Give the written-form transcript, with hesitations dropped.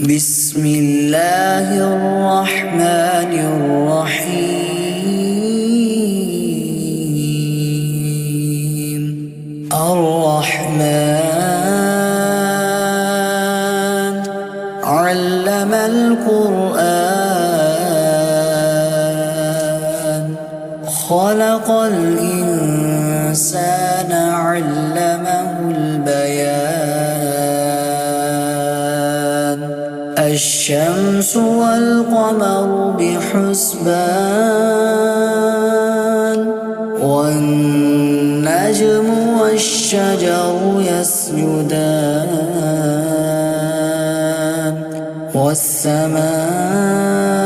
بسم الله الرحمن الرحيم. الرحمن علم القرآن، خلق الإنسان علمه البيان. الشمس والقمر بحسبان، والنجم والشجر يسجدان، والسماء